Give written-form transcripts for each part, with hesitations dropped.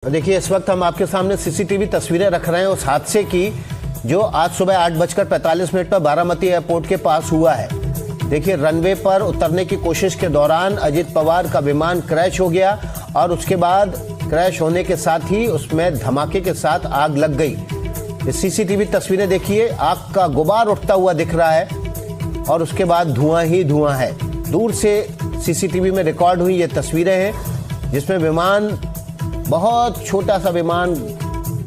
देखिए, इस वक्त हम आपके सामने सीसीटीवी तस्वीरें रख रहे हैं उस हादसे की जो आज सुबह 8:45 पर बारामती एयरपोर्ट के पास हुआ है। देखिए, रनवे पर उतरने की कोशिश के दौरान अजीत पवार का विमान क्रैश हो गया और उसके बाद क्रैश होने के साथ ही उसमें धमाके के साथ आग लग गई। ये सीसीटीवी तस्वीरें देखिए, आग का गुबार उठता हुआ दिख रहा है और उसके बाद धुआं ही धुआं है। दूर से सीसीटीवी में रिकॉर्ड हुई ये तस्वीरें हैं जिसमें विमान, बहुत छोटा सा विमान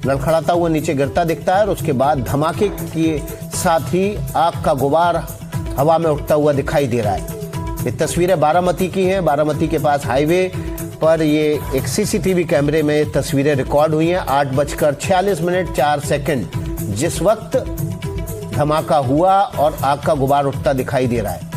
लड़खड़ाता हुआ नीचे गिरता दिखता है और उसके बाद धमाके के साथ ही आग का गुबार हवा में उठता हुआ दिखाई दे रहा है। ये तस्वीरें बारामती की हैं। बारामती के पास हाईवे पर ये एक सीसीटीवी कैमरे में तस्वीरें रिकॉर्ड हुई हैं। 8:46 जिस वक्त धमाका हुआ और आग का गुबार उठता दिखाई दे रहा है।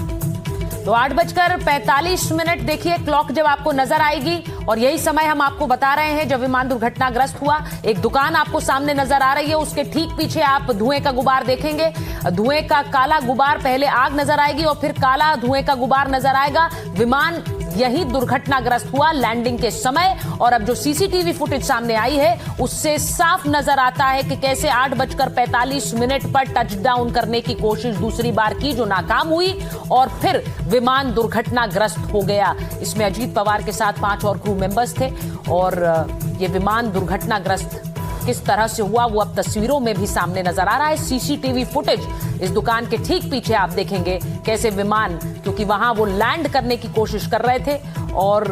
तो 8:45 देखिए क्लॉक जब आपको नजर आएगी और यही समय हम आपको बता रहे हैं जब विमान दुर्घटनाग्रस्त हुआ। एक दुकान आपको सामने नजर आ रही है, उसके ठीक पीछे आप धुएं का गुबार देखेंगे। धुएं का काला गुबार, पहले आग नजर आएगी और फिर काला धुएं का गुबार नजर आएगा। विमान यही दुर्घटनाग्रस्त हुआ लैंडिंग के समय। और अब जो सीसीटीवी फुटेज सामने आई है उससे साफ नजर आता है कि कैसे 8:45 पर टचडाउन करने की कोशिश दूसरी बार की जो नाकाम हुई और फिर विमान दुर्घटनाग्रस्त हो गया। इसमें अजीत पवार के साथ 5 और क्रू मेंबर्स थे और ये विमान दुर्घटनाग्रस्त किस तरह से हुआ वो अब तस्वीरों में भी सामने नजर आ रहा है। सीसीटीवी फुटेज इस दुकान के ठीक पीछे आप देखेंगे कैसे विमान, क्योंकि वहां वो लैंड करने की कोशिश कर रहे थे और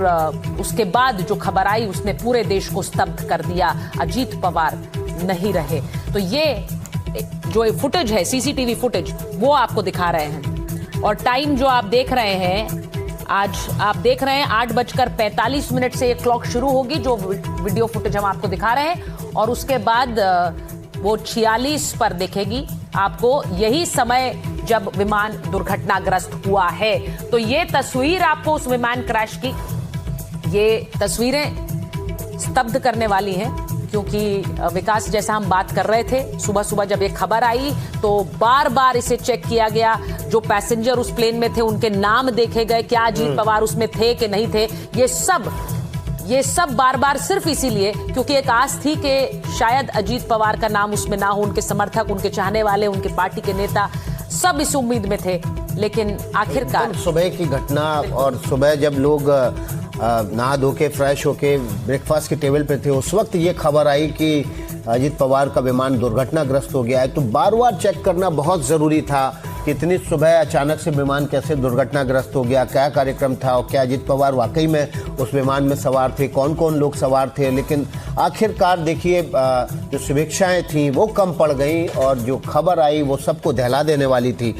उसके बाद जो खबर आई उसने पूरे देश को स्तब्ध कर दिया। अजीत पवार नहीं रहे। तो ये जो फुटेज है, सीसीटीवी फुटेज, वो आपको दिखा रहे हैं। और टाइम जो आप देख रहे हैं, आज आप देख रहे हैं 8:45 से ये क्लॉक शुरू होगी जो वीडियो फुटेज हम आपको दिखा रहे हैं और उसके बाद वो 46 पर दिखेगी आपको, यही समय जब विमान दुर्घटनाग्रस्त हुआ है। तो ये तस्वीर आपको उस विमान क्रैश की, ये तस्वीरें स्तब्ध करने वाली हैं क्योंकि विकास, जैसा हम बात कर रहे थे, सुबह सुबह जब ये खबर आई तो बार बार इसे चेक किया गया। जो पैसेंजर उस प्लेन में थे उनके नाम देखे गए, क्या अजीत पवार उसमें थे कि नहीं थे। ये सब बार बार सिर्फ इसीलिए क्योंकि एक आस थी कि शायद अजीत पवार का नाम उसमें ना हो। उनके समर्थक, उनके चाहने वाले, उनके पार्टी के नेता सब इस उम्मीद में थे। लेकिन आखिरकार सुबह की घटना, और सुबह जब लोग नहा धो के फ्रेश होके ब्रेकफास्ट के टेबल पे थे उस वक्त ये खबर आई कि अजीत पवार का विमान दुर्घटनाग्रस्त हो गया है। तो बार बार चेक करना बहुत ज़रूरी था कि इतनी सुबह अचानक से विमान कैसे दुर्घटनाग्रस्त हो गया, क्या कार्यक्रम था और क्या अजीत पवार वाकई में उस विमान में सवार थे, कौन कौन लोग सवार थे। लेकिन आखिरकार देखिए, जो समीक्षाएं थी वो कम पड़ गई और जो खबर आई वो सबको दहला देने वाली थी।